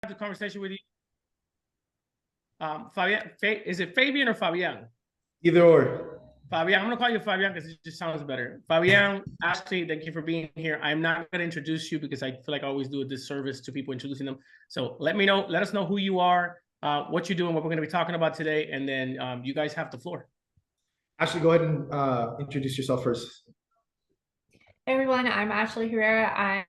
the conversation with you. Fabian, is it Fabian or Fabian? Either or. Fabian, I'm going to call you Fabian because it just sounds better. Fabian Ashley, thank you for being here. I'm not going to introduce you because I feel like I always do a disservice to people introducing them. So let us know who you are, what you do, and what we're going to be talking about today. And then you guys have the floor. Ashley, go ahead and introduce yourself first. Hey everyone, I'm Ashley Herrera. I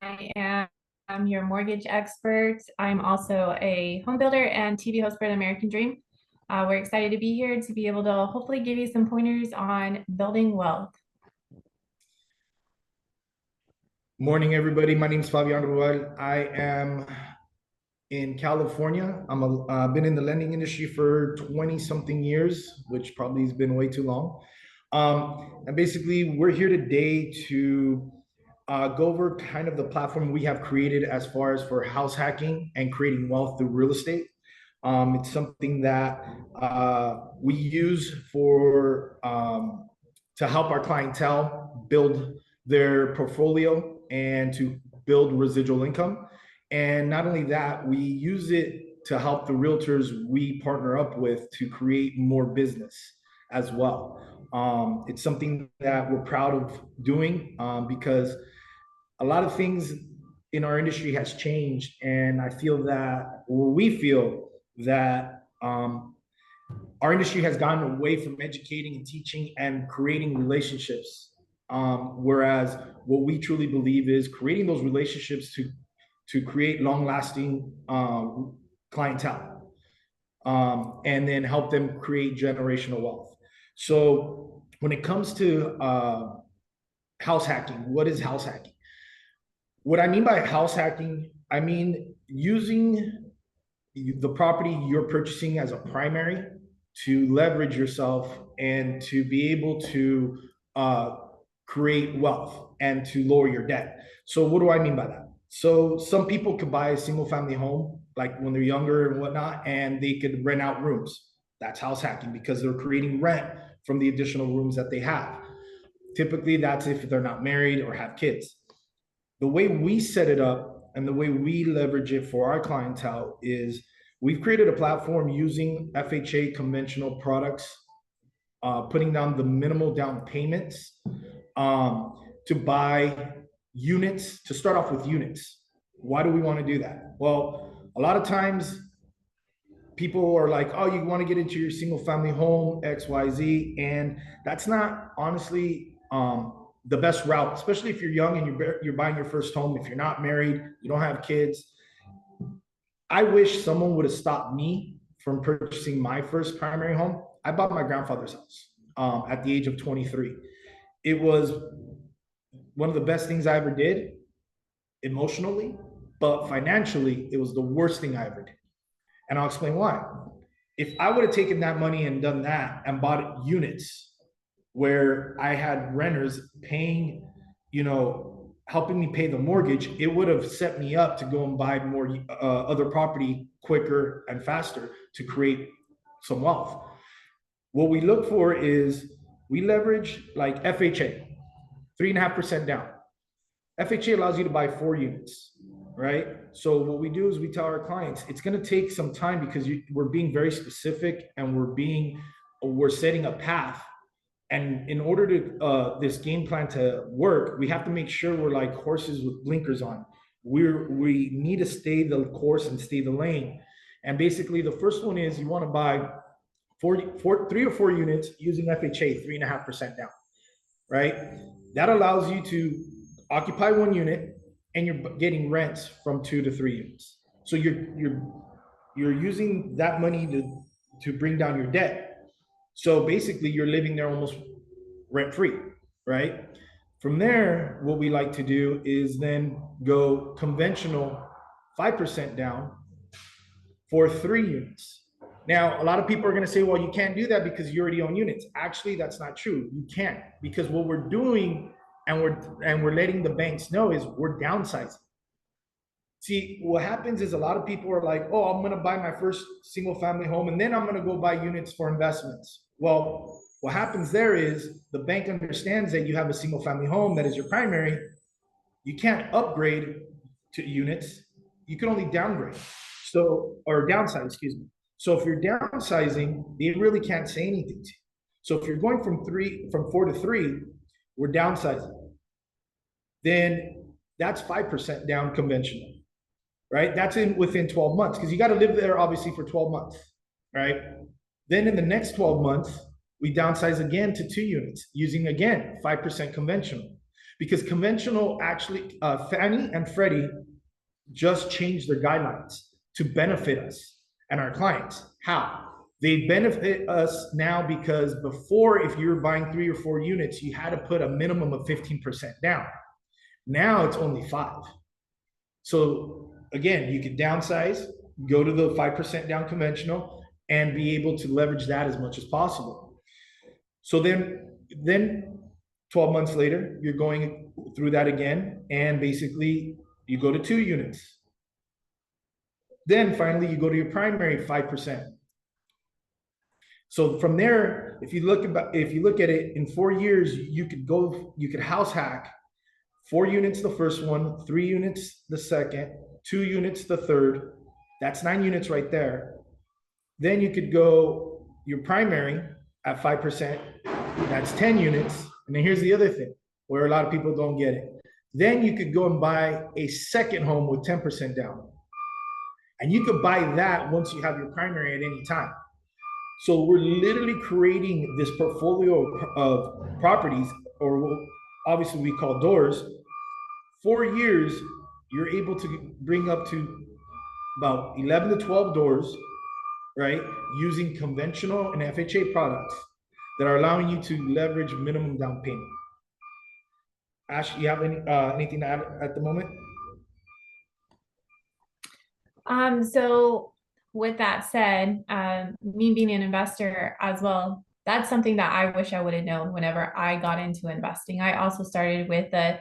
am your mortgage expert. I'm also a home builder and TV host for the American Dream. We're excited to be here to be able to hopefully give you some pointers on building wealth. Morning, everybody. My name is Fabian Rubal. I am in California. I've been in the lending industry for 20-something years, which probably has been way too long. And basically, we're here today to go over kind of the platform we have created as far as for house hacking and creating wealth through real estate. It's something that we use for to help our clientele build their portfolio and to build residual income. And not only that, we use it to help the realtors we partner up with to create more business as well. It's something that we're proud of doing because a lot of things in our industry has changed. And I feel that, or we feel that our industry has gone away from educating and teaching and creating relationships. Whereas what we truly believe is creating those relationships to create long-lasting clientele and then help them create generational wealth. So when it comes to house hacking, what is house hacking? What I mean by house hacking, I mean using the property you're purchasing as a primary to leverage yourself and to be able to create wealth and to lower your debt. So what do I mean by that? So some people could buy a single family home, like when they're younger and whatnot, and they could rent out rooms. That's house hacking because they're creating rent from the additional rooms that they have. Typically, that's if they're not married or have kids. The way we set it up and the way we leverage it for our clientele is we've created a platform using FHA conventional products, putting down the minimal down payments to buy units, to start off with units. Why do we want to do that? Well, a lot of times people are like, oh, you want to get into your single family home, XYZ. And that's not honestly the best route, especially if you're young and you're buying your first home. If you're not married, you don't have kids. I wish someone would have stopped me from purchasing my first primary home. I bought my grandfather's house at the age of 23. It was one of the best things I ever did emotionally, but financially, it was the worst thing I ever did. And I'll explain why. If I would have taken that money and done that and bought units where I had renters paying, helping me pay the mortgage, it would have set me up to go and buy more other property quicker and faster to create some wealth. What we look for is we leverage like FHA, 3.5% down. FHA allows you to buy 4 units, right? So what we do is we tell our clients, it's going to take some time because we're being very specific and we're setting a path. And in order to this game plan to work, we have to make sure we're like horses with blinkers on. We need to stay the course and stay the lane. And basically, the first one is you want to buy 3 or 4 units using FHA, 3.5% down, right? That allows you to occupy 1 unit, and you're getting rents from 2 to 3 units. So you're using that money to bring down your debt. So basically, you're living there almost rent-free, right? From there, what we like to do is then go conventional 5% down for 3 units. Now, a lot of people are going to say, well, you can't do that because you already own units. Actually, that's not true. You can't, because what we're doing and we're letting the banks know is we're downsizing. See, what happens is a lot of people are like, oh, I'm going to buy my first single family home and then I'm going to go buy units for investments. Well, what happens there is the bank understands that you have a single family home that is your primary. You can't upgrade to units. You can only downgrade. So, or downsize, excuse me. So if you're downsizing, they really can't say anything to you. So if you're going from 4 to 3, we're downsizing. Then that's 5% down conventional, right? That's within 12 months, because you got to live there obviously for 12 months, right? Then in the next 12 months, we downsize again to 2 units using again 5% conventional, because conventional actually, Fannie and Freddie just changed their guidelines to benefit us and our clients. How? They benefit us now because before, if you were buying 3 or 4 units, you had to put a minimum of 15% down. Now it's only 5. So again, you could downsize, go to the 5% down conventional, and be able to leverage that as much as possible. So then 12 months later, you're going through that again, and basically you go to 2 units. Then finally you go to your primary 5%. So from there, if you look at it in 4 years, you could house hack 4 units the first one, 3 units the second, 2 units the third. That's 9 units right there. Then you could go your primary at 5%. That's 10 units. And then here's the other thing where a lot of people don't get it. Then you could go and buy a second home with 10% down. And you could buy that once you have your primary at any time. So we're literally creating this portfolio of properties, or what obviously we call doors. 4 years, you're able to bring up to about 11 to 12 doors, right? Using conventional and FHA products that are allowing you to leverage minimum down payment. Ash, you have anything to add at the moment? So with that said, me being an investor as well, that's something that I wish I would have known whenever I got into investing. I also started with a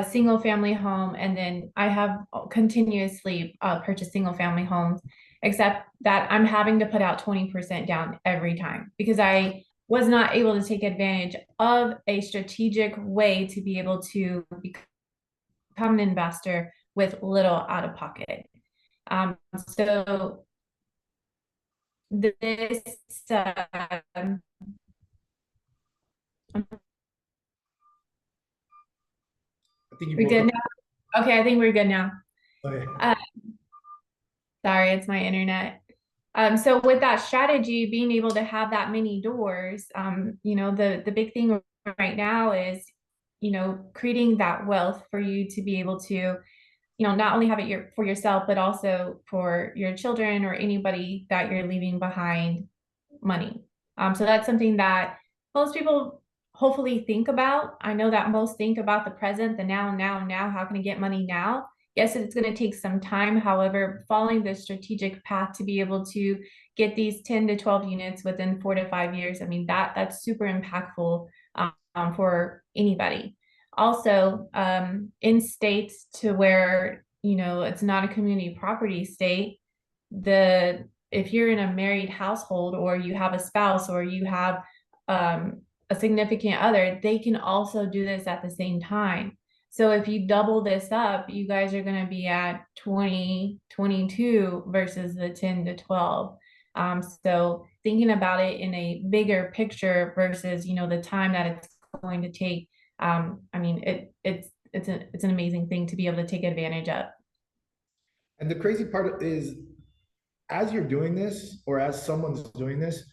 single family home, and then I have continuously purchased single family homes, except that I'm having to put out 20% down every time because I was not able to take advantage of a strategic way to be able to become an investor with little out of pocket. So this I think we good now? Okay, I think we're good now. Okay. Sorry, it's my internet. So with that strategy, being able to have that many doors, you know, the big thing right now is, you know, creating that wealth for you to be able to, you know, not only have it for yourself, but also for your children or anybody that you're leaving behind money. So that's something that most people hopefully think about. I know that most think about the present, the now, how can I get money now? Yes, it's going to take some time. However, following the strategic path to be able to get these 10 to 12 units within 4 to 5 years, I mean, that's super impactful for anybody. Also, in states to where, you know, it's not a community property state, if you're in a married household or you have a spouse or you have a significant other, they can also do this at the same time. So if you double this up, you guys are going to be at 20, 22 versus the 10 to 12. So thinking about it in a bigger picture versus, you know, the time that it's going to take, I mean, it's an amazing thing to be able to take advantage of. And the crazy part is, as you're doing this, or as someone's doing this,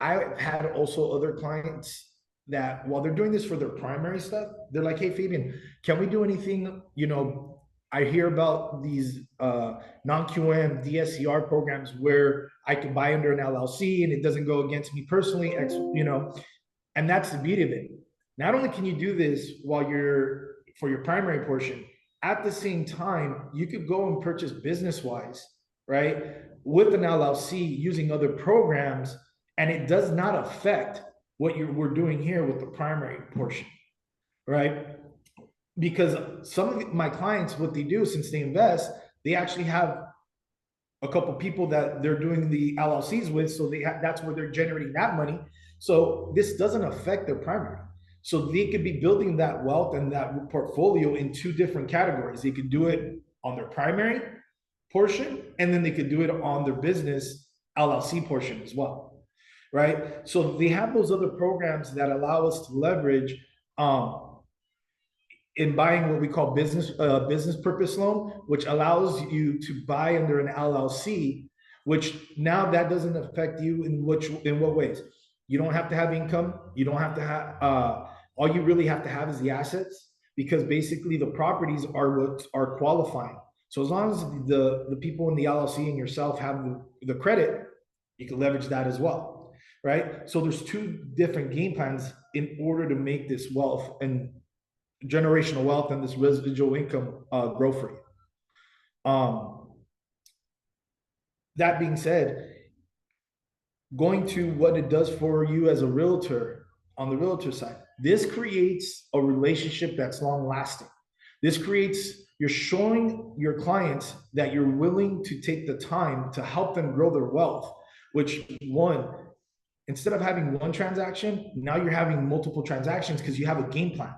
I've had also other clients that while they're doing this for their primary stuff, they're like, hey, Fabian, can we do anything? You know, I hear about these non-QM DSCR programs where I can buy under an LLC and it doesn't go against me personally, you know, and that's the beauty of it. Not only can you do this while for your primary portion, at the same time, you could go and purchase business-wise, right, with an LLC using other programs, and it does not affect what we're doing here with the primary portion, right? Because some of my clients, what they do since they invest, they actually have a couple people that they're doing the LLCs with, so that's where they're generating that money. So this doesn't affect their primary. So they could be building that wealth and that portfolio in 2 different categories. They could do it on their primary portion, and then they could do it on their business LLC portion as well, right? So they have those other programs that allow us to leverage in buying what we call business purpose loan, which allows you to buy under an LLC, which now that doesn't affect you in what ways? You don't have to have income. You don't have to have, all you really have to have is the assets, because basically the properties are what are qualifying. So as long as the people in the LLC and yourself have the credit, you can leverage that as well, right? So there's two different game plans in order to make this wealth and generational wealth and this residual income grow for you. That being said, going to what it does for you as a realtor on the realtor side, this creates a relationship that's long lasting. This creates, you're showing your clients that you're willing to take the time to help them grow their wealth, which one, instead of having one transaction, now you're having multiple transactions because you have a game plan.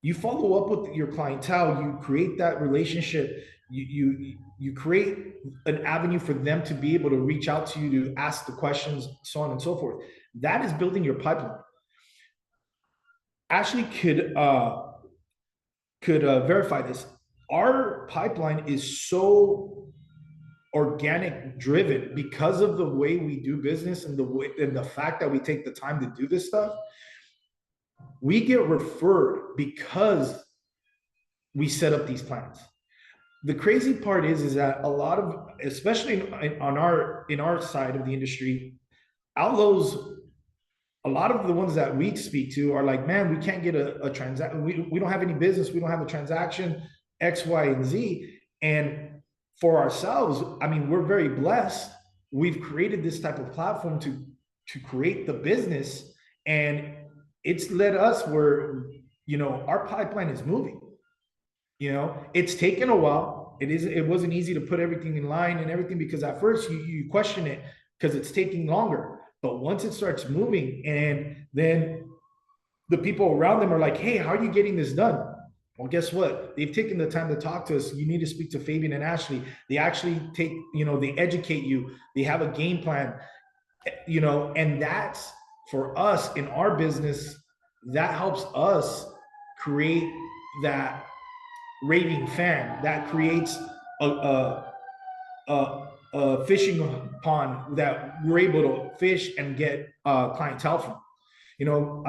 You follow up with your clientele, you create that relationship, you create an avenue for them to be able to reach out to you, to ask the questions, so on and so forth. That is building your pipeline. Ashley could verify this. Our pipeline is so organic driven because of the way we do business and the fact that we take the time to do this stuff. We get referred because we set up these plans. The crazy part is that a lot of, especially in our side of the industry, outlaws, a lot of the ones that we speak to are like, man, we can't get a transaction. We don't have any business. We don't have a transaction, X, Y, and Z. And for ourselves, I mean, we're very blessed. We've created this type of platform to create the business, and it's led us where, you know, our pipeline is moving. You know, it's taken a while. It wasn't easy to put everything in line and everything, because at first you question it because it's taking longer. But once it starts moving, and then the people around them are like, hey, how are you getting this done? Well, guess what? They've taken the time to talk to us. You need to speak to Fabian and Ashley. They actually take, you know, they educate you. They have a game plan, you know, and that's for us in our business, that helps us create that raving fan that creates a fishing pond that we're able to fish and get clientele from. You know,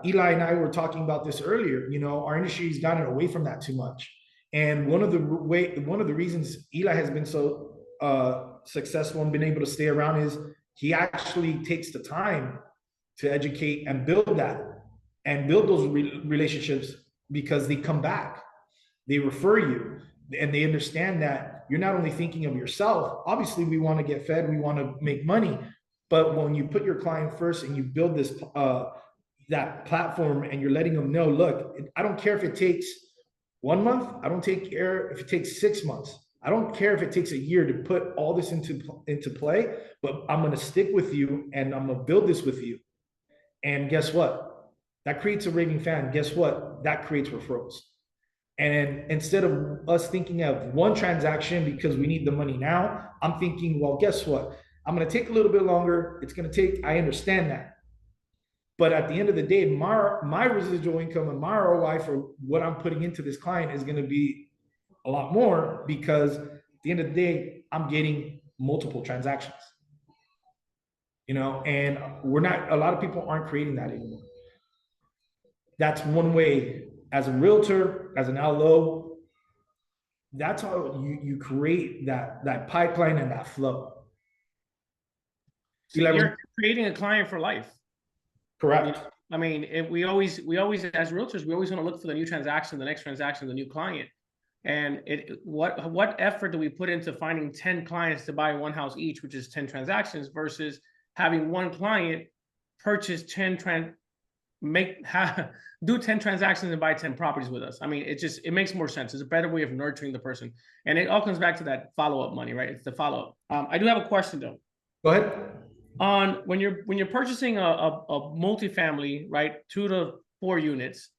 Eli and I were talking about this earlier. You know, our industry's gotten away from that too much. And one of the reasons Eli has been so successful and been able to stay around is he actually takes the time to educate and build that and build those relationships, because they come back, they refer you, and they understand that you're not only thinking of yourself. Obviously, we want to get fed, we want to make money, but when you put your client first and you build this that platform, and you're letting them know, look, I don't care if it takes 1 month, I don't care if it takes 6 months, I don't care if it takes a year to put all this into play, but I'm going to stick with you and I'm going to build this with you. And guess what? That creates a raving fan. Guess what? That creates referrals. And instead of us thinking of one transaction because we need the money now, I'm thinking, well, guess what? I'm going to take a little bit longer. It's going to take, I understand that. But at the end of the day, my residual income and my ROI for what I'm putting into this client is going to be a lot more, because at the end of the day, I'm getting multiple transactions. You know, and a lot of people aren't creating that anymore. That's one way. As a realtor, as an LO, that's how you create that pipeline and that flow. So you're creating a client for life. Correct. You know, I mean, we always, as realtors, we always want to look for the new transaction, the next transaction, the new client. And what effort do we put into finding 10 clients to buy one house each, which is 10 transactions, versus having one client purchase 10 do 10 transactions and buy 10 properties with us. I mean, it makes more sense. It's a better way of nurturing the person. And it all comes back to that follow-up money, right? It's the follow-up. I do have a question though. Go ahead. On when you're purchasing a multifamily, right, 2 to 4 units,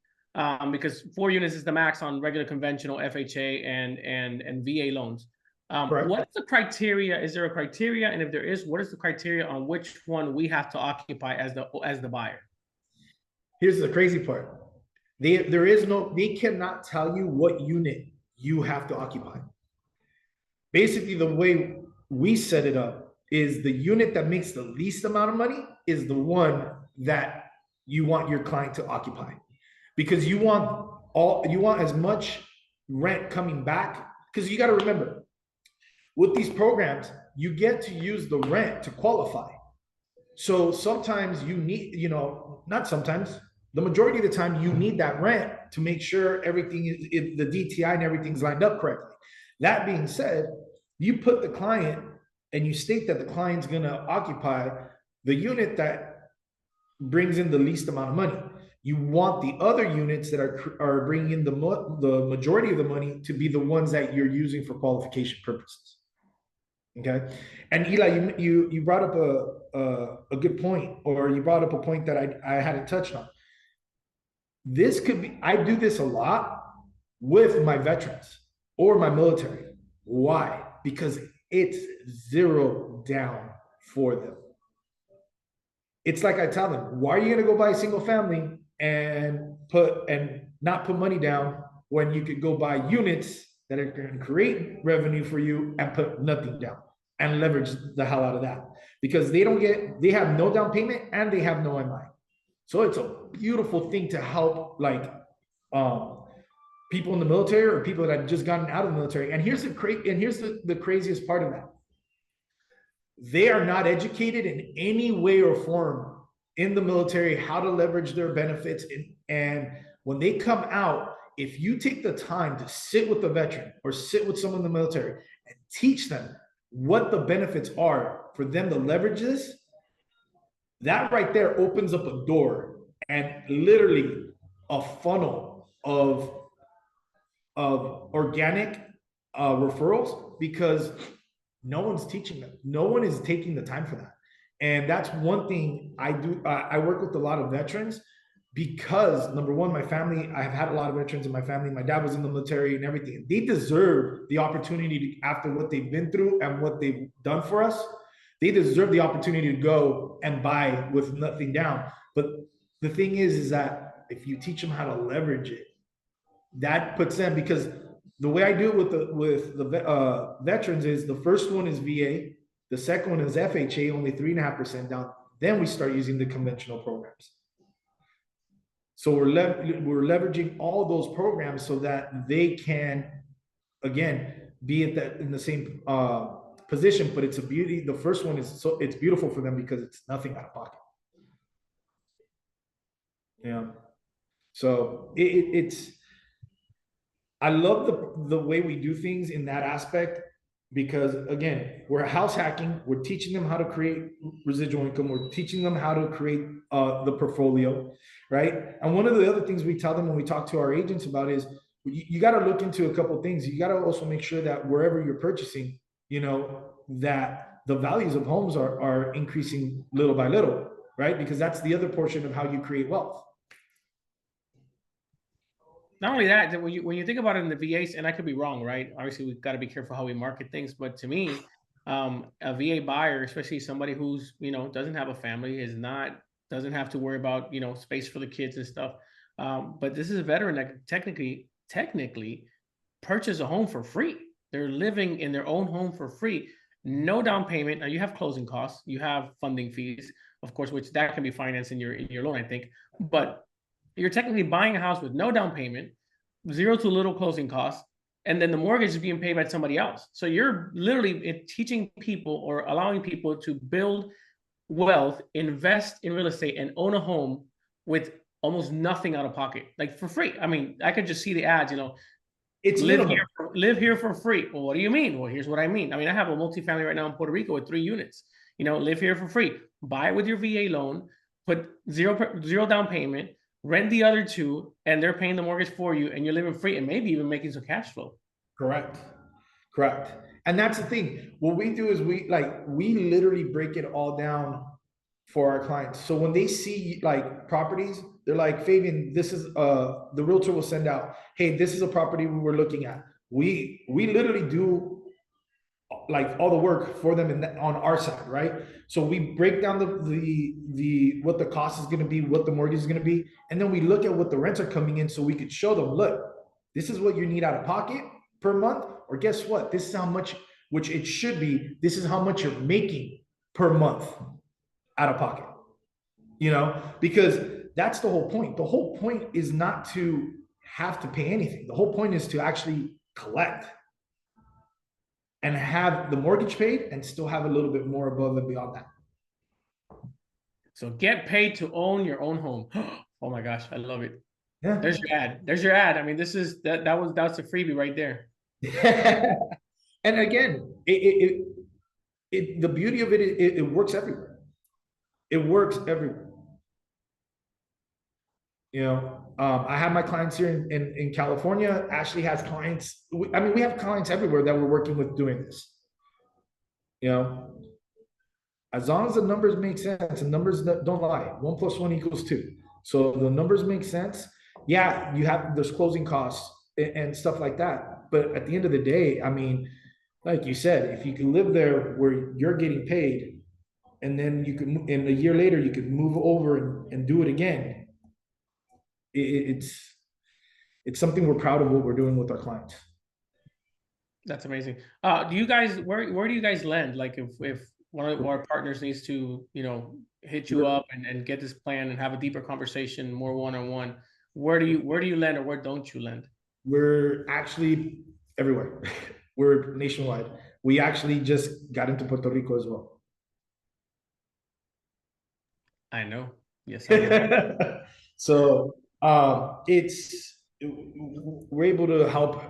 because 4 units is the max on regular conventional FHA and VA loans. Correct. What's the criteria? Is there a criteria? And if there is, what is the criteria on which one we have to occupy as the buyer? Here's the crazy part. They cannot tell you what unit you have to occupy. Basically, the way we set it up is the unit that makes the least amount of money is the one that you want your client to occupy, because you want as much rent coming back. Because you got to remember, with these programs, you get to use the rent to qualify. So sometimes you need, not sometimes, the majority of the time you need that rent to make sure everything is, if the DTI and everything's lined up correctly. That being said, you put the client and you state that the client's going to occupy the unit that brings in the least amount of money. You want the other units that are bringing in the majority of the money to be the ones that you're using for qualification purposes. Okay. And Eli, you brought up a good point, or you brought up a point that I hadn't touched on. This could be, I do this a lot with my veterans or my military. Why? Because it's zero down for them. It's like I tell them, why are you going to go buy a single family and not put money down when you could go buy units that are going to create revenue for you and put nothing down and leverage the hell out of that? Because they have no down payment and they have no MI. So it's a beautiful thing to help, like, people in the military or people that have just gotten out of the military. And here's the craziest part of that. They are not educated in any way or form in the military how to leverage their benefits. And when they come out, if you take the time to sit with the veteran or sit with someone in the military and teach them what the benefits are for them to leverage this, that right there opens up a door and literally a funnel of organic referrals, because no one's teaching them. No one is taking the time for that. And that's one thing I do. I work with a lot of veterans because, number one, my family, I have had a lot of veterans in my family. My dad was in the military and everything. They deserve the opportunity to, after what they've been through and what they've done for us, they deserve the opportunity to go and buy with nothing down. But the thing is that if you teach them how to leverage it, that puts them, because the way I do it with the veterans is the first one is VA, the second one is FHA, only 3.5% down. Then we start using the conventional programs. So we're leveraging all those programs so that they can, again, be in the same position. But it's a beauty. The first one is it's beautiful for them because it's nothing out of pocket. Yeah. So it's. I love the way we do things in that aspect, because again, we're house hacking. We're teaching them how to create residual income. We're teaching them how to create the portfolio, right? And one of the other things we tell them when we talk to our agents about is you got to look into a couple of things. You got to also make sure that wherever you're purchasing, that the values of homes are increasing little by little, right? Because that's the other portion of how you create wealth. Not only that, when you think about it in the VAs, and I could be wrong, right? Obviously, we've got to be careful how we market things. But to me, a VA buyer, especially somebody who's doesn't have a family, doesn't have to worry about space for the kids and stuff. But this is a veteran that technically purchased a home for free. They're living in their own home for free, no down payment. Now you have closing costs, you have funding fees, of course, which that can be financed in your loan, I think, but you're technically buying a house with no down payment, zero to little closing costs, and then the mortgage is being paid by somebody else. So you're literally teaching people or allowing people to build wealth, invest in real estate, and own a home with almost nothing out of pocket, like for free. I mean, I could just see the ads, it's live here for free. Well, what do you mean? Well, here's what I mean. I mean, I have a multifamily right now in Puerto Rico with 3 units. Live here for free. Buy it with your VA loan, put zero down payment, rent the other 2, and they're paying the mortgage for you, and you're living free and maybe even making some cash flow. Correct. And that's the thing. What we do is we literally break it all down for our clients. So when they see like properties, they're like, Fabian, this is the realtor will send out, hey, this is a property we were looking at. We literally do like all the work for them on our side, right? So we break down the what the cost is going to be, what the mortgage is going to be, and then we look at what the rents are coming in, so we could show them, look, this is what you need out of pocket per month, or guess what? This is how much, which it should be. This is how much you're making per month out of pocket. You know, because that's the whole point. The whole point is not to have to pay anything. The whole point is to actually collect and have the mortgage paid and still have a little bit more above and beyond that. So get paid to own your own home. Oh my gosh, I love it. Yeah. There's your ad. There's your ad. I mean, this is that's a freebie right there. And again, the beauty of it works everywhere. It works everywhere. You know, I have my clients here in California. Ashley has clients. I mean, we have clients everywhere that we're working with doing this. You know, as long as the numbers make sense, and numbers that don't lie, 1 + 1 = 2. So the numbers make sense. Yeah, there's closing costs and stuff like that. But at the end of the day, I mean, like you said, if you can live there where you're getting paid, and then you can, in a year later, you can move over and do it again. It's something we're proud of what we're doing with our clients. That's amazing. Do you guys, where do you guys lend? Like if one of our partners needs to, you know, hit you up and get this plan and have a deeper conversation, more one-on-one, where do you lend, or where don't you lend? We're actually everywhere. We're nationwide. We actually just got into Puerto Rico as well. I know. Yes, I know. So we're able to help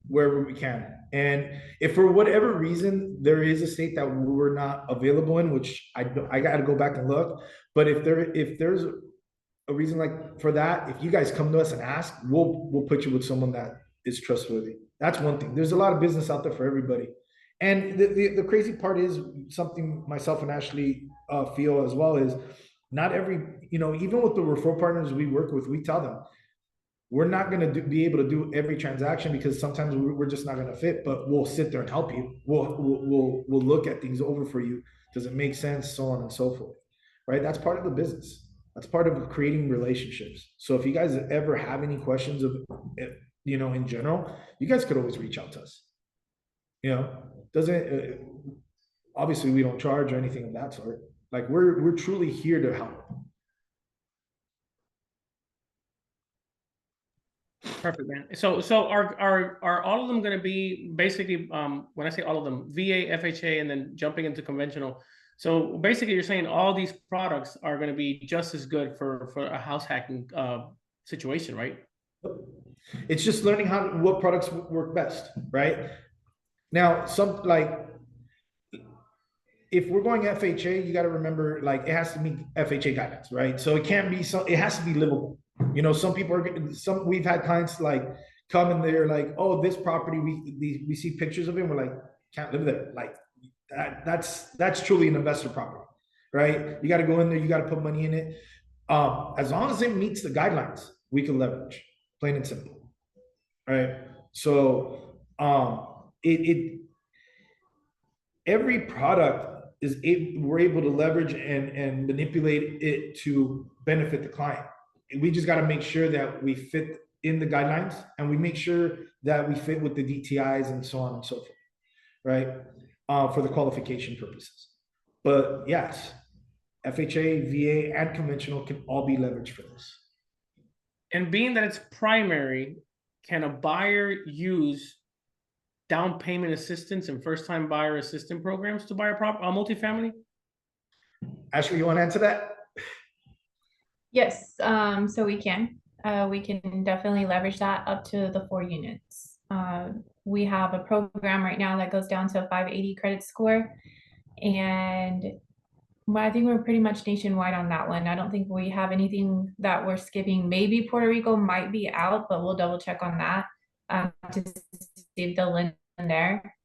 wherever we can. And if for whatever reason there is a state that we're not available in, which I got to go back and look, but if there's a reason like for that, if you guys come to us and ask, we'll put you with someone that is trustworthy. That's one thing. There's a lot of business out there for everybody. And the crazy part is something myself and Ashley feel as well is not every, you know, even with the referral partners we work with, we tell them, we're not going to be able to do every transaction because sometimes we're just not going to fit, but we'll sit there and help you. We'll look at things over for you. Does it make sense? So on and so forth, right? That's part of the business. That's part of creating relationships. So if you guys ever have any questions of, you know, in general, you guys could always reach out to us. You know, obviously we don't charge or anything of that sort. Like we're truly here to help. Perfect, man. So are all of them going to be basically, when I say all of them, VA, FHA, and then jumping into conventional? So basically you're saying all these products are going to be just as good for a house hacking situation, right? It's just learning what products work best, right? Now, if we're going FHA, you got to remember, like, it has to meet FHA guidelines, right? So it can't be it has to be livable. You know, we've had clients like come and they're like, oh, this property, we see pictures of it, and we're like, can't live there. Like that's truly an investor property, right? You got to go in there, you got to put money in it. As long as it meets the guidelines, we can leverage, plain and simple, right? So every product we're able to leverage and manipulate it to benefit the client. We just got to make sure that we fit in the guidelines, and we make sure that we fit with the DTIs and so on and so forth, right? For the qualification purposes. But yes, FHA, VA, and conventional can all be leveraged for this. And being that it's primary, can a buyer use down payment assistance and first-time buyer assistance programs to buy a multifamily? Ashley, you want to answer that? Yes, so we can definitely leverage that up to the 4 units. We have a program right now that goes down to a 580 credit score, and I think we're pretty much nationwide on that one. I don't think we have anything that we're skipping. Maybe Puerto Rico might be out, but we'll double check on that to see if they'll lend there.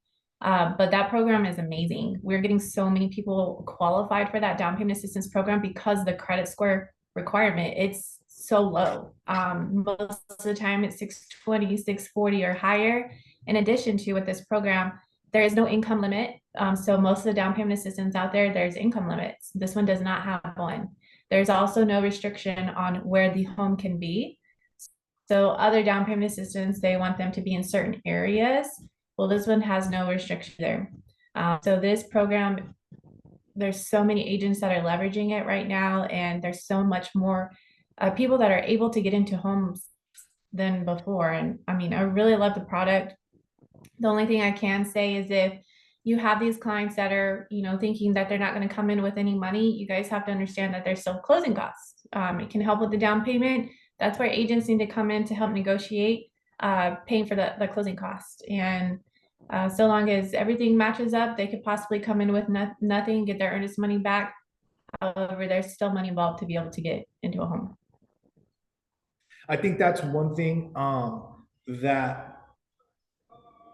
But that program is amazing. We're getting so many people qualified for that down payment assistance program because the credit score requirement, it's so low. Most of the time it's 620, 640 or higher. In addition to, with this program, there is no income limit. So most of the down payment assistance out there, there's income limits. This one does not have one. There's also no restriction on where the home can be. So other down payment assistance, they want them to be in certain areas. Well, this one has no restriction there. So this program, there's so many agents that are leveraging it right now, and there's so much more people that are able to get into homes than before. And I mean, I really love the product. The only thing I can say is if you have these clients that are, thinking that they're not going to come in with any money, you guys have to understand that there's still closing costs. It can help with the down payment. That's where agents need to come in to help negotiate paying for the closing cost. And so long as everything matches up, they could possibly come in with nothing, get their earnest money back. However, there's still money involved to be able to get into a home. I think that's one thing that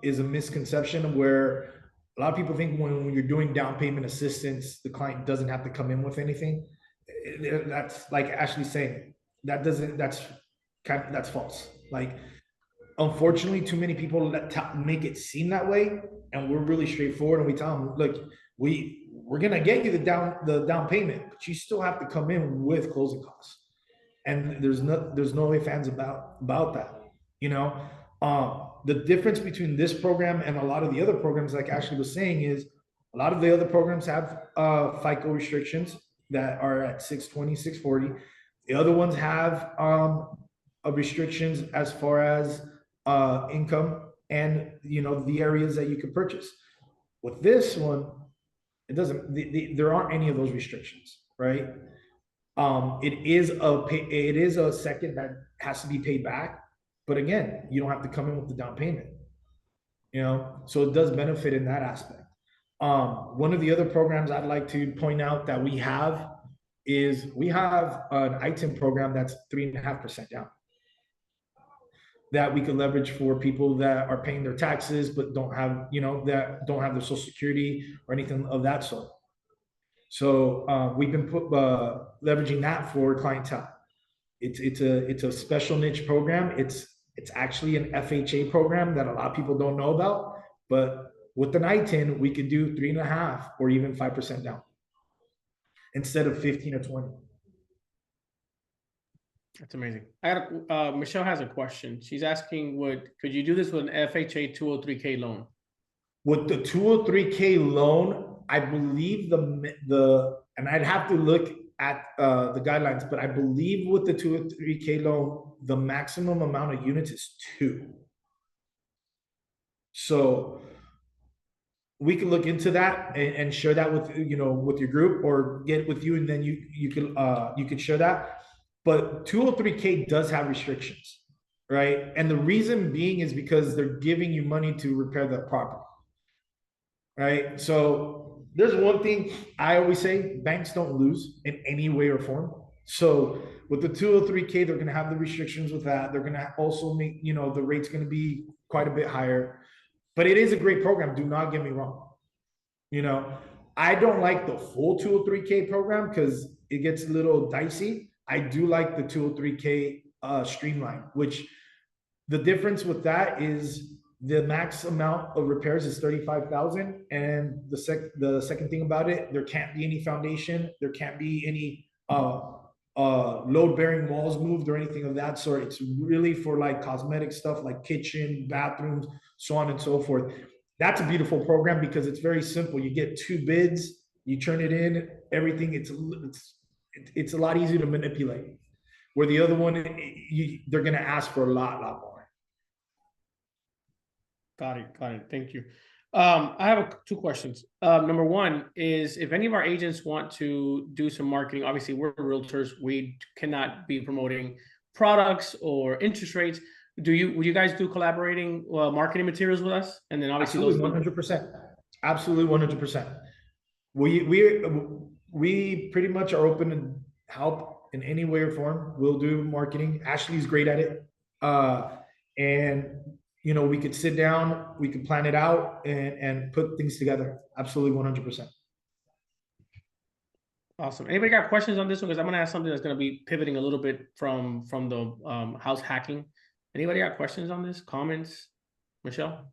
is a misconception, where a lot of people think when you're doing down payment assistance, the client doesn't have to come in with anything. That's like Ashley saying, that's false. Like, unfortunately, too many people make it seem that way, and we're really straightforward, and we tell them, look, we're gonna get you the down payment, but you still have to come in with closing costs. And there's no ifs, ands about that. The difference between this program and a lot of the other programs, like Ashley was saying, is a lot of the other programs have FICO restrictions that are at 620, 640. The other ones have restrictions as far as income and the areas that you can purchase. With this one, it doesn't. There aren't any of those restrictions, right? It is a second that has to be paid back, but again, you don't have to come in with the down payment. So it does benefit in that aspect. One of the other programs I'd like to point out that we have is an ITIN program that's 3.5% down, that we can leverage for people that are paying their taxes but don't have that don't have their Social Security or anything of that sort. So we've been leveraging that for clientele. It's a special niche program. It's actually an FHA program that a lot of people don't know about. But with an ITIN, we could do 3.5% or even 5% down instead of 15 or 20. That's amazing. Michelle has a question. She's asking, could you do this with an FHA 203K loan? With the 203K loan, I believe and I'd have to look at the guidelines, but I believe with the 203K loan, the maximum amount of units is 2. So we can look into that and share that with with your group, or get with you, and then you can share that. But 203K does have restrictions, right? And the reason being is because they're giving you money to repair the property, right? So there's one thing I always say: banks don't lose in any way or form. So with the 203K, they're going to have the restrictions with that. They're going to also make, the rate's going to be quite a bit higher. But it is a great program. Do not get me wrong. I don't like the full 203K program because it gets a little dicey. I do like the 203K streamline, which the difference with that is the max amount of repairs is $35,000, and the second thing about it, there can't be any foundation, there can't be any load-bearing walls moved or anything of that sort. It's really for like cosmetic stuff like kitchen, bathrooms, so on and so forth. That's a beautiful program because it's very simple. You get 2 bids, you turn it in, everything. It's a lot easier to manipulate. Where the other one, they're going to ask for a lot more. Got it. Thank you. I have 2 questions. Number one is, if any of our agents want to do some marketing, obviously we're realtors, we cannot be promoting products or interest rates. Would you guys do collaborating marketing materials with us? And then obviously absolutely 100%. Absolutely 100%. We pretty much are open to help in any way or form. We'll do marketing. Ashley's great at it. And we could sit down, we could plan it out and put things together. Absolutely 100%. Awesome. Anybody got questions on this one? Because I'm going to ask something that's going to be pivoting a little bit from the house hacking. Anybody got questions on this? Comments? Michelle?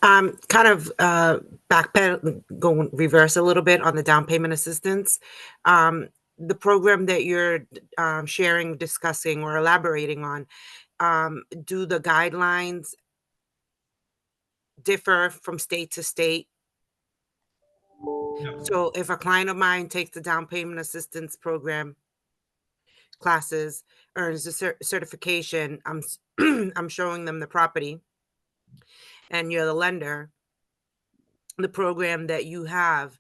Kind of backpedal, going reverse a little bit on the down payment assistance. The program that you're sharing, discussing, or elaborating on, do the guidelines differ from state to state? So if a client of mine takes the down payment assistance program classes, earns a certification, I'm showing them the property, and you're the lender, the program that you have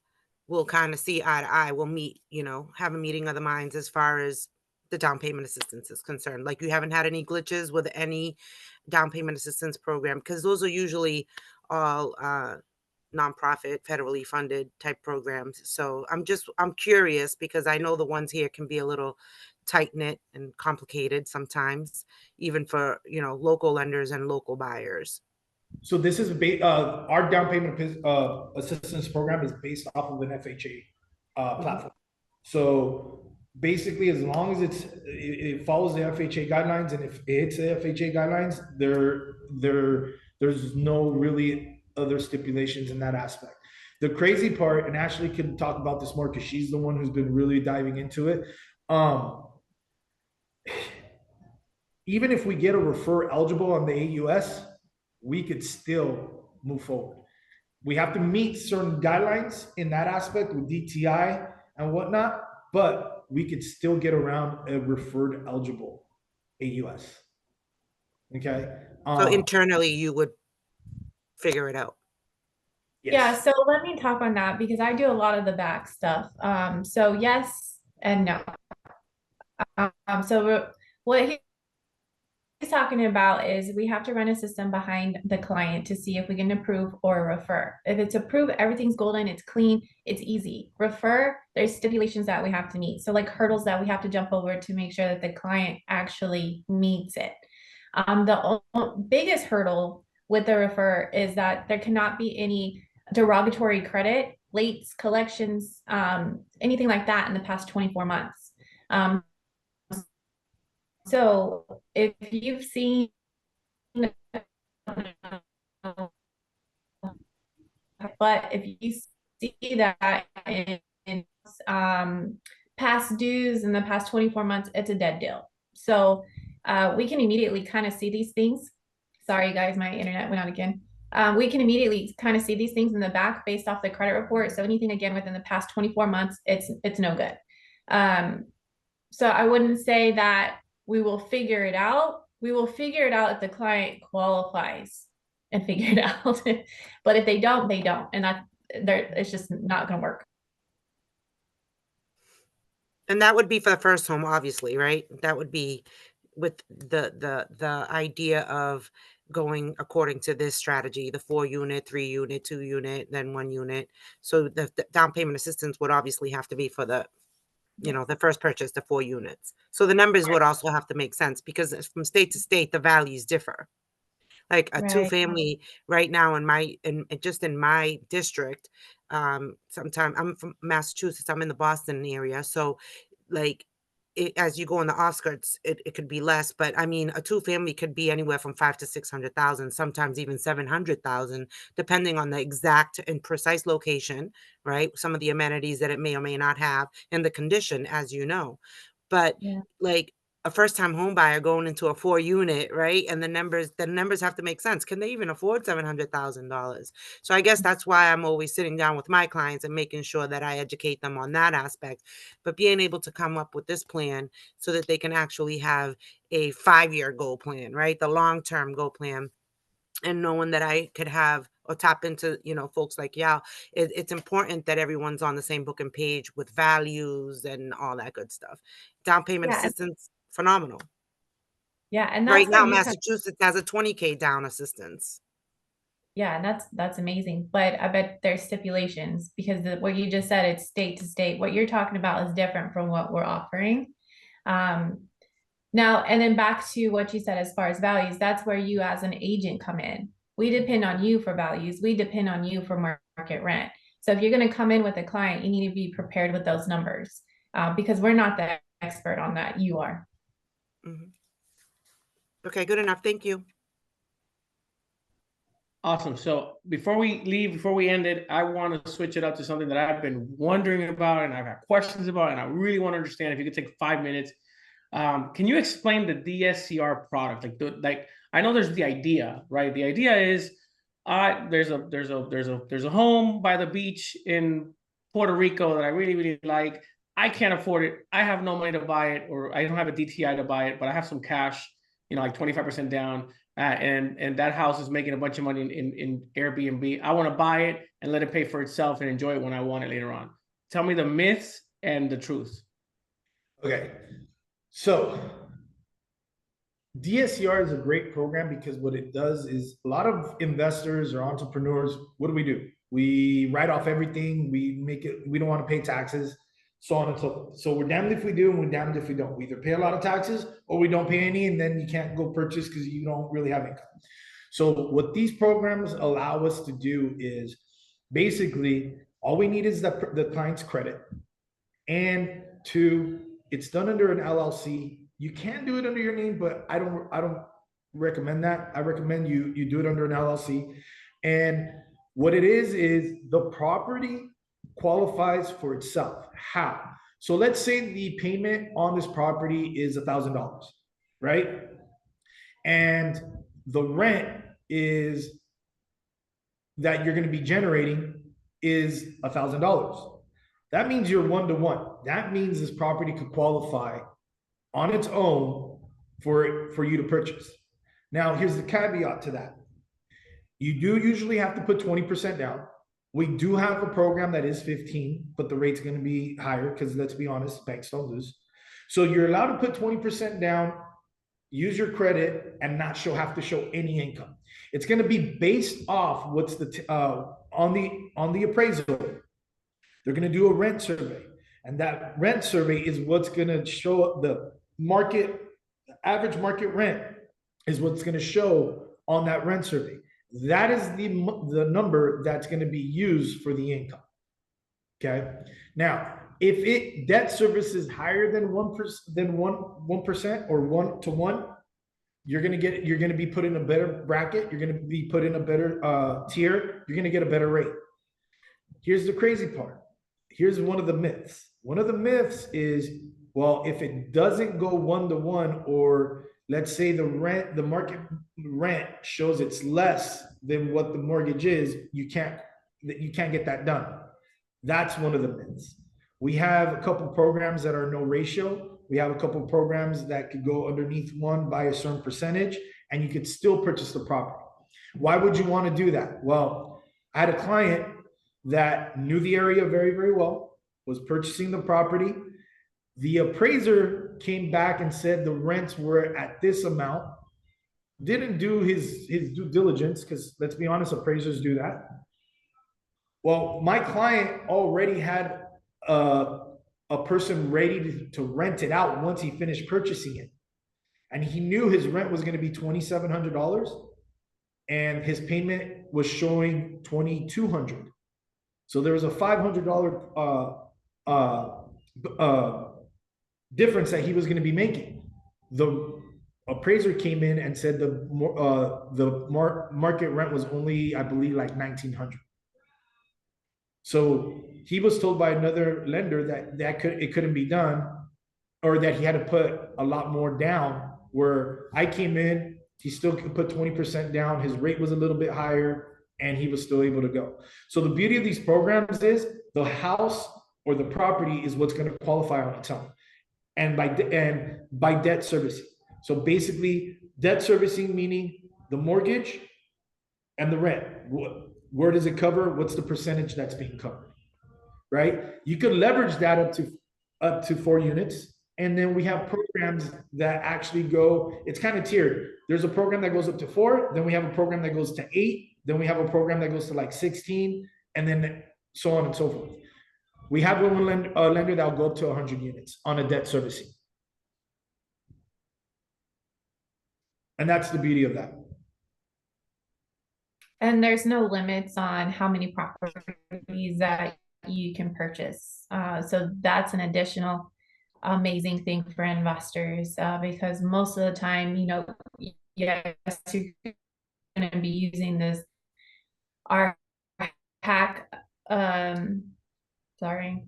will kind of see eye to eye. We'll meet, have a meeting of the minds as far as the down payment assistance is concerned. Like, you haven't had any glitches with any down payment assistance program, because those are usually all nonprofit, federally funded type programs. So I'm curious, because I know the ones here can be a little tight knit and complicated sometimes, even for local lenders and local buyers. So this is our down payment assistance program is based off of an FHA platform. So basically, as long as it follows the FHA guidelines, and if it hits the FHA guidelines, there's no really other stipulations in that aspect. The crazy part, and Ashley can talk about this more because she's the one who's been really diving into it. Even if we get a refer eligible on the AUS, we could still move forward. We have to meet certain guidelines in that aspect with DTI and whatnot, but we could still get around a referred eligible AUS. Okay. So internally, you would figure it out. Yes. Yeah, so let me talk on that, because I do a lot of the back stuff. So yes and no. So what he's talking about is we have to run a system behind the client to see if we can approve or refer. If it's approved, everything's golden, it's clean, it's easy. Refer, there's stipulations that we have to meet. So like hurdles that we have to jump over to make sure that the client actually meets it. The biggest hurdle with the refer is that there cannot be any derogatory credit, late collections, anything like that in the past 24 months. So if you've seen, but if you see that in past dues in the past 24 months, it's a dead deal. So we can immediately kind of see these things. Sorry, guys, my internet went out again. We can immediately kind of see these things in the back based off the credit report. So anything, again, within the past 24 months, it's no good. So I wouldn't say that we will figure it out. We will figure it out if the client qualifies and figure it out. But if they don't, they don't. And it's just not going to work. And that would be for the first home, obviously, right? That would be with the idea of going according to this strategy, the 4-unit, 3-unit, 2-unit, then 1-unit. So the down payment assistance would obviously have to be for the the first purchase, the 4 units. So the numbers would also have to make sense, because from state to state, the values differ. Like a 2-family right now in my district, sometime I'm from Massachusetts, I'm in the Boston area. So like, as you go in the outskirts, it could be less, but I mean, a 2-family could be anywhere from 500,000 to 600,000, sometimes even 700,000, depending on the exact and precise location, right? Some of the amenities that it may or may not have, and the condition, as you know. But like a first-time home buyer going into a 4-unit, right? And the numbers have to make sense. Can they even afford $700,000? So I guess that's why I'm always sitting down with my clients and making sure that I educate them on that aspect. But being able to come up with this plan so that they can actually have a 5-year goal plan, right? The long-term goal plan, and knowing that I could have or tap into, folks like y'all. It's important that everyone's on the same book and page with values and all that good stuff. Down payment assistance, phenomenal. Yeah, and right now Massachusetts has a $20,000 down assistance. Yeah, and that's amazing. But I bet there's stipulations, because what you just said, it's state to state. What you're talking about is different from what we're offering. Now, and then back to what you said as far as values, that's where you as an agent come in. We depend on you for values. We depend on you for market rent. So if you're going to come in with a client, you need to be prepared with those numbers, because we're not the expert on that. You are. Mm-hmm. Okay, good enough. Thank you. Awesome. So before we leave, before we end it, I want to switch it up to something that I've been wondering about and I've had questions about, and I really want to understand. If you could take 5 minutes, can you explain the DSCR product? Like I know there's the idea, right? The idea is, there's a home by the beach in Puerto Rico that I really like. I can't afford it. I have no money to buy it, or I don't have a DTI to buy it, but I have some cash, like 25% down. And that house is making a bunch of money in Airbnb. I want to buy it and let it pay for itself and enjoy it when I want it later on. Tell me the myths and the truth. Okay, so DSCR is a great program because what it does is a lot of investors or entrepreneurs, what do? We write off everything. We don't want to pay taxes, so on and so forth. So we're damned if we do and we're damned if we don't. We either pay a lot of taxes or we don't pay any, and then you can't go purchase because you don't really have income. So what these programs allow us to do is basically all we need is the client's credit, and it's done under an LLC. You can do it under your name, but I don't recommend that. I recommend you do it under an LLC. And what it is the property qualifies for itself. How? So let's say the payment on this property is $1,000, right? And the rent is that you're going to be generating is $1,000. That means you're 1-to-1. That means this property could qualify on its own for you to purchase. Now, here's the caveat to that. You do usually have to put 20% down. We do have a program that is 15, but the rate's going to be higher because, let's be honest, banks don't lose. So you're allowed to put 20% down, use your credit, and not have to show any income. It's going to be based off what's on the appraisal. They're going to do a rent survey, and that rent survey is what's going to show the average market rent is what's going to show on that rent survey. That is the number that's going to be used for the income. Okay. Now, if debt service is higher than 1% or 1-to-1, you're going to be put in a better bracket. You're going to be put in a better tier. You're going to get a better rate. Here's the crazy part. Here's one of the myths. One of the myths is, well, if it doesn't go 1-to-1, or let's say the market rent shows it's less than what the mortgage is, you can't get that done. That's one of the myths. We have a couple programs that are no ratio. We have a couple programs that could go underneath one by a certain percentage, and you could still purchase the property. Why would you want to do that? Well, I had a client that knew the area very, very well, was purchasing the property. The appraiser came back and said the rents were at this amount. Didn't do his due diligence, because let's be honest, appraisers do that. Well, my client already had a person ready to rent it out once he finished purchasing it. And he knew his rent was going to be $2,700, and his payment was showing $2,200. So there was a $500 difference that he was going to be making. The appraiser came in and said the market rent was only, I believe, like $1,900. So he was told by another lender that it couldn't be done, or that he had to put a lot more down. Where I came in, he still could put 20% down. His rate was a little bit higher, and he was still able to go. So the beauty of these programs is the house or the property is what's going to qualify on its own, and by debt servicing. So basically, debt servicing meaning the mortgage and the rent. Where does it cover? What's the percentage that's being covered, right? You could leverage that up to 4 units. And then we have programs that actually go, it's kind of tiered. There's a program that goes up to 4. Then we have a program that goes to 8. Then we have a program that goes to like 16, and then so on and so forth. We have one lender that will go up to 100 units on a debt servicing. And that's the beauty of that. And there's no limits on how many properties that you can purchase. So that's an additional amazing thing for investors, because most of the time, yes, you're going to be using this our hack, sorry.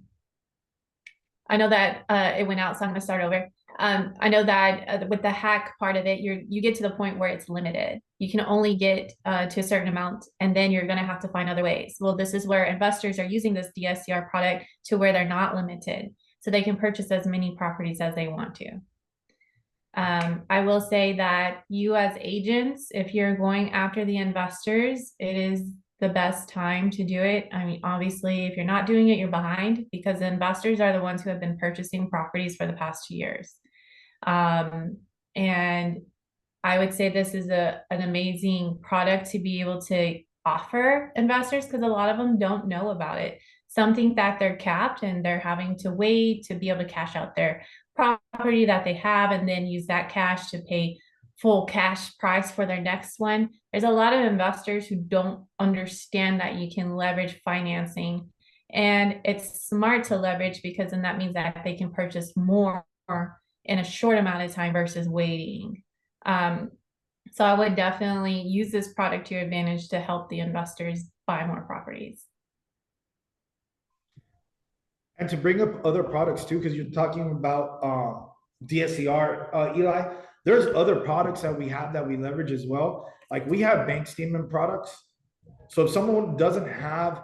I know that it went out, so I'm going to start over. I know that with the hack part of it, you get to the point where it's limited. You can only get to a certain amount, and then you're going to have to find other ways. Well, this is where investors are using this DSCR product to where they're not limited, so they can purchase as many properties as they want to. I will say that you as agents, if you're going after the investors, it is the best time to do it. I mean, obviously, if you're not doing it, you're behind, because the investors are the ones who have been purchasing properties for the past 2 years. And I would say this is an amazing product to be able to offer investors, because a lot of them don't know about it. Some think that they're capped and they're having to wait to be able to cash out their property that they have and then use that cash to pay full cash price for their next one. There's a lot of investors who don't understand that you can leverage financing, and it's smart to leverage, because then that means that they can purchase more in a short amount of time versus waiting. So I would definitely use this product to your advantage to help the investors buy more properties. And to bring up other products too, because you're talking about DSCR, Eli, there's other products that we have that we leverage as well. Like we have bank statement products. So if someone doesn't have,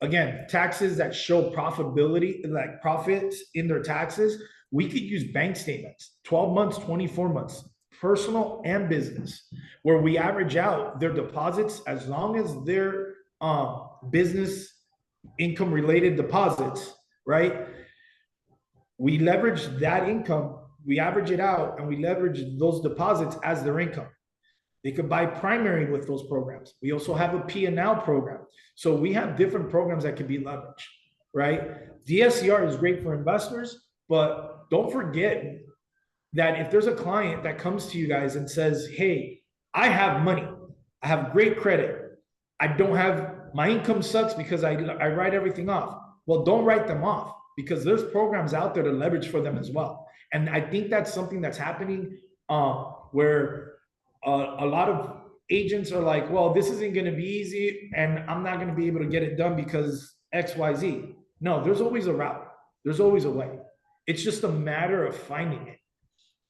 again, taxes that show profitability, like profits in their taxes, we could use bank statements, 12 months, 24 months, personal and business, where we average out their deposits as long as their business income related deposits, right? We leverage that income, we average it out, and we leverage those deposits as their income. They could buy primary with those programs. We also have a P&L program. So we have different programs that can be leveraged, right? DSCR is great for investors, but don't forget that if there's a client that comes to you guys and says, hey, I have money, I have great credit, I don't have, my income sucks because I write everything off. Well, don't write them off, because there's programs out there to leverage for them as well. And I think that's something that's happening where a lot of agents are like, well, this isn't going to be easy and I'm not going to be able to get it done because XYZ. No, there's always a route. There's always a way. It's just a matter of finding it.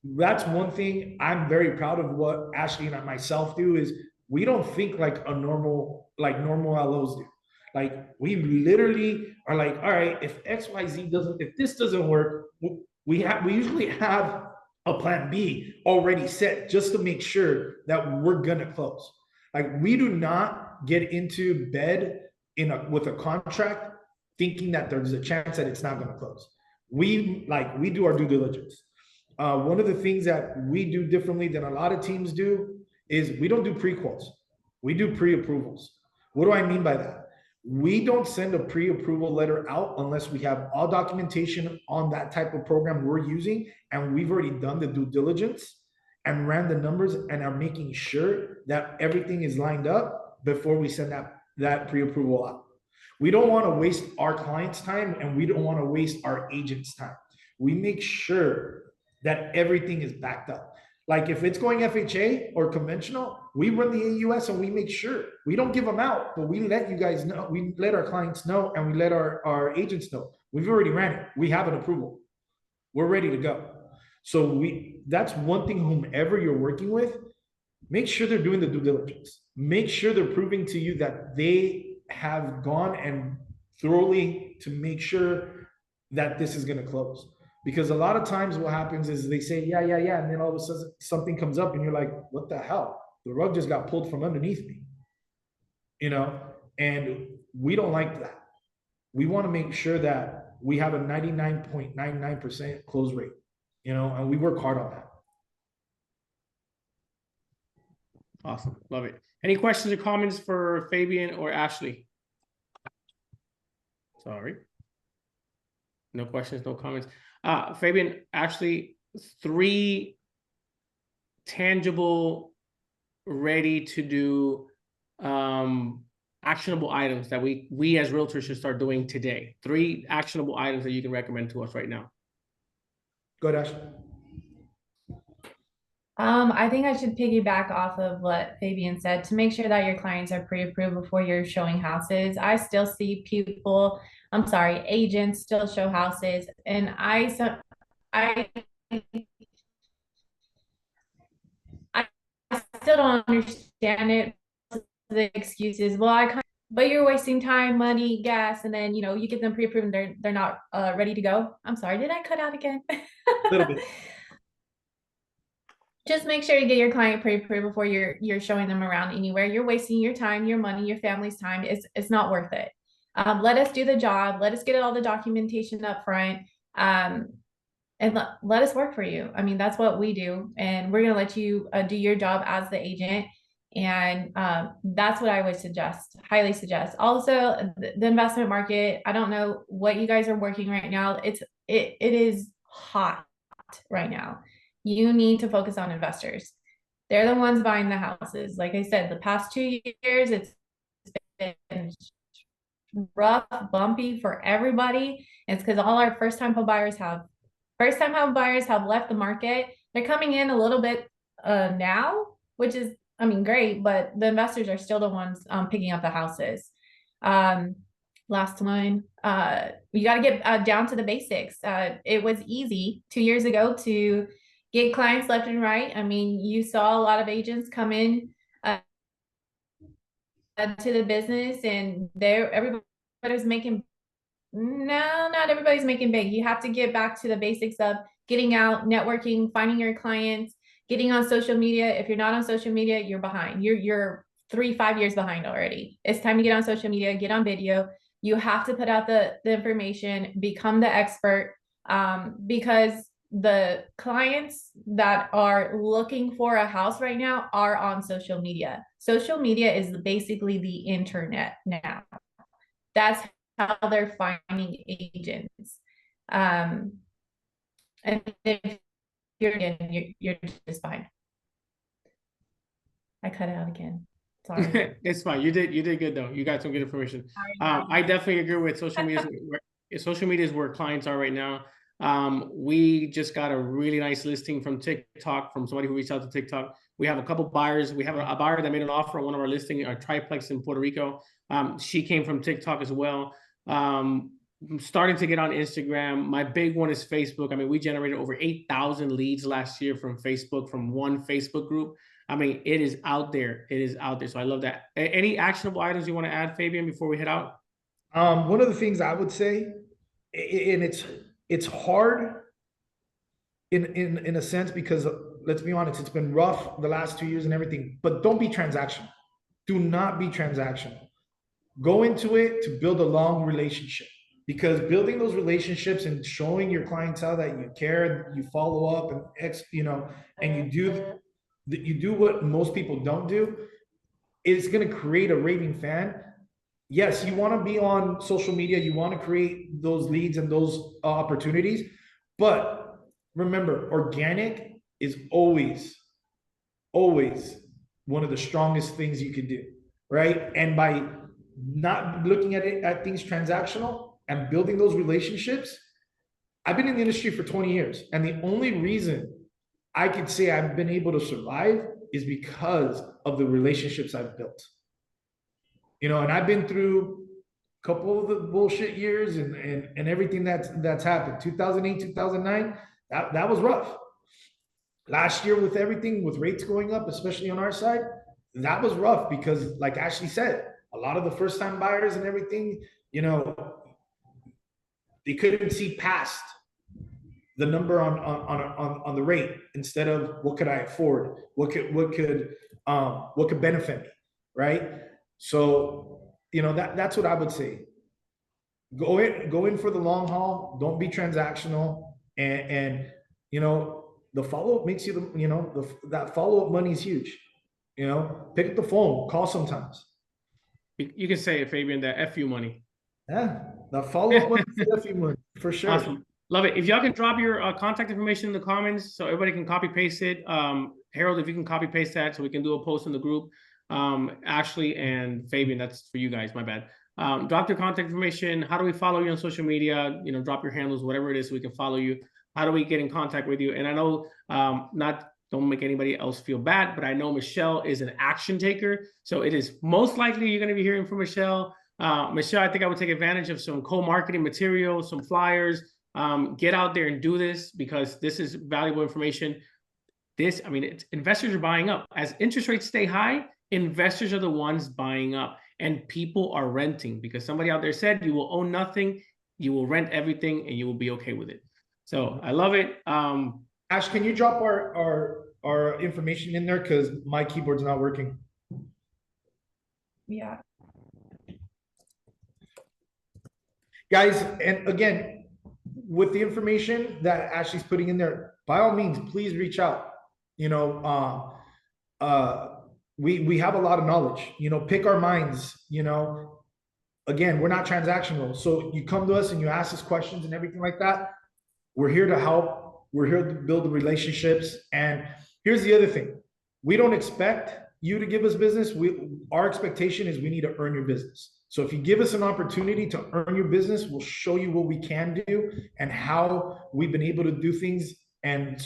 That's one thing I'm very proud of what Ashley and I myself do, is we don't think like normal LOs do. Like we literally are like, all right, if XYZ doesn't, if this doesn't work, we usually have a plan B already set just to make sure that we're gonna close. Like we do not get into bed with a contract thinking that there's a chance that it's not gonna close. We do our due diligence. One of the things that we do differently than a lot of teams do is we don't do pre-quals. We do pre-approvals. What do I mean by that? We don't send a pre-approval letter out unless we have all documentation on that type of program we're using, and we've already done the due diligence and ran the numbers and are making sure that everything is lined up before we send that pre-approval out. We don't want to waste our clients' time, and we don't want to waste our agents' time. We make sure that everything is backed up. Like if it's going FHA or conventional, we run the AUS and we make sure. We don't give them out, but we let you guys know, we let our clients know, and we let our agents know. We've already ran it. We have an approval. We're ready to go. So that's one thing, whomever you're working with, make sure they're doing the due diligence. Make sure they're proving to you that they have gone and thoroughly to make sure that this is going to close. Because a lot of times what happens is they say, yeah. And then all of a sudden something comes up and you're like, what the hell? The rug just got pulled from underneath me, and we don't like that. We want to make sure that we have a 99.99% close rate, and we work hard on that. Awesome. Love it. Any questions or comments for Fabian or Ashley? Sorry. No questions, no comments. Fabian, Ashley, 3 tangible, ready to do actionable items that we as realtors should start doing today. 3 actionable items that you can recommend to us right now. Go ahead, Ashley. I think I should piggyback off of what Fabian said to make sure that your clients are pre-approved before you're showing houses. I still see people, I'm sorry, agents still show houses, and I I still don't understand it. The excuses, well, but you're wasting time, money, gas, and then you get them pre-approved and they're not ready to go. I'm sorry, did I cut out again? A little bit. Just make sure you get your client pre-approved before you're showing them around anywhere. You're wasting your time, your money, your family's time. It's not worth it. Let us do the job. Let us get all the documentation up front. And let us work for you. I mean, that's what we do. And we're going to let you do your job as the agent. And that's what I would suggest, highly suggest. Also, the investment market, I don't know what you guys are working right now. It is hot right now. You need to focus on investors. They're the ones buying the houses. Like I said, the past 2 years, it's been rough, bumpy for everybody. It's because all our first-time home buyers have left the market. They're coming in a little bit now, which is, I mean, great, but the investors are still the ones picking up the houses. Last one, you got to get down to the basics. It was easy 2 years ago to get clients left and right. I mean, you saw a lot of agents come in to the business, and everybody's making. No, not everybody's making big. You have to get back to the basics of getting out, networking, finding your clients, getting on social media. If you're not on social media, you're behind. You're 3-5 years behind already. It's time to get on social media, get on video. You have to put out the information, become the expert, because the clients that are looking for a house right now are on social media. Social media is basically the internet now. That's how they're finding agents. And if you're just fine. I cut it out again. Sorry. It's fine. You did good though. You got some good information. I definitely agree with social media. Social media is where clients are right now. We just got a really nice listing from TikTok from somebody who reached out to TikTok. We have a couple buyers. We have a buyer that made an offer on one of our listings, a triplex in Puerto Rico. She came from TikTok as well. I'm starting to get on Instagram. My big one is Facebook. I mean, we generated over 8,000 leads last year from Facebook, from one Facebook group. I mean, it is out there. It is out there. So I love that. Any actionable items you want to add, Fabian, before we head out? One of the things I would say, and it's hard in a sense, because let's be honest, it's been rough the last 2 years and everything, but don't be transactional. Do not be transactional. Go into it to build a long relationship, because building those relationships and showing your clientele that you care, you follow up and you do what most people don't do, is going to create a raving fan. Yes, you want to be on social media, you want to create those leads and those opportunities, but remember, organic is always one of the strongest things you can do, right? And by not looking at things transactional and building those relationships, I've been in the industry for 20 years, and the only reason I could say I've been able to survive is because of the relationships I've built. And I've been through a couple of the bullshit years and everything that's happened. 2008, 2009, that was rough. Last year, with everything, with rates going up, especially on our side, that was rough, because like Ashley said, a lot of the first-time buyers and everything, they couldn't see past the number on the rate, instead of what could I afford, what could benefit me, right? So that's what I would say. Go in for the long haul. Don't be transactional, and the follow-up makes you that follow-up money is huge. Pick up the phone, call sometimes. You can say it, Fabian, that FU money. Yeah, the follow-up money is FU money, for sure. Awesome. Love it. If y'all can drop your contact information in the comments so everybody can copy paste it. Harold, if you can copy paste that so we can do a post in the group. Ashley and Fabian, that's for you guys, my bad. Drop your contact information. How do we follow you on social media? Drop your handles, whatever it is, so we can follow you. How do we get in contact with you? And I know not Don't make anybody else feel bad, but I know Michelle is an action taker. So it is most likely you're going to be hearing from Michelle. Michelle, I think I would take advantage of some co-marketing material, some flyers. Get out there and do this because this is valuable information. Investors are buying up. As interest rates stay high, investors are the ones buying up and people are renting because somebody out there said you will own nothing, you will rent everything and you will be okay with it. So I love it. Ash, can you drop our information in there? Because my keyboard's not working. Yeah. Guys, and again, with the information that Ashley's putting in there, by all means, please reach out. You know, we have a lot of knowledge, you know, pick our minds, you know. Again, we're not transactional. So you come to us and you ask us questions and everything like that. We're here to help. We're here to build the relationships. And here's the other thing. We don't expect you to give us business. Our expectation is we need to earn your business. So if you give us an opportunity to earn your business, we'll show you what we can do and how we've been able to do things and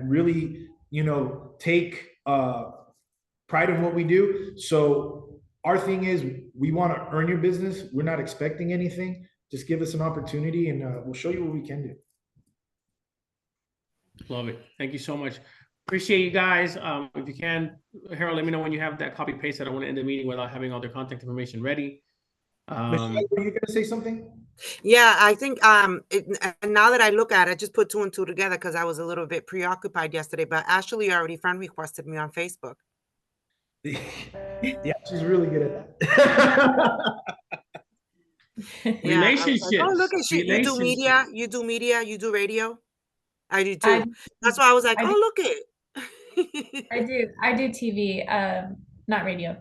really, you know, take pride in what we do. So our thing is we want to earn your business. We're not expecting anything. Just give us an opportunity and we'll show you what we can do. Love it. Thank you so much. Appreciate you guys. If you can, Harold, let me know when you have that copy paste. I don't want to end the meeting without having all their contact information ready. Michelle, were you going to say something? Yeah, I think and now that I look at it, I just put 2 and 2 together because I was a little bit preoccupied yesterday, but Ashley already friend requested me on Facebook. Yeah, she's really good at that. Yeah, Relationships. like, oh, look at you. You do media, you do radio. I do too. That's why I was like, oh, look it. I do TV, not radio.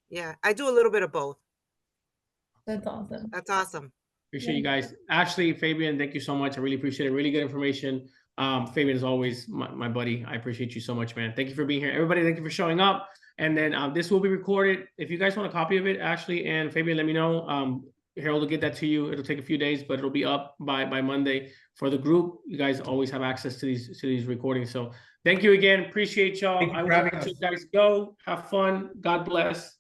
Yeah, I do a little bit of both. That's awesome. That's awesome. Appreciate you guys. Ashley, Fabian, thank you so much. I really appreciate it. Really good information. Fabian, as always, my buddy. I appreciate you so much, man. Thank you for being here. Everybody, thank you for showing up. And then this will be recorded. If you guys want a copy of it, Ashley and Fabian, let me know. Harold will get that to you. It'll take a few days, but it'll be up by Monday for the group. You guys always have access to these recordings. So thank you again. Appreciate y'all. I will let you guys go. Have fun. God bless.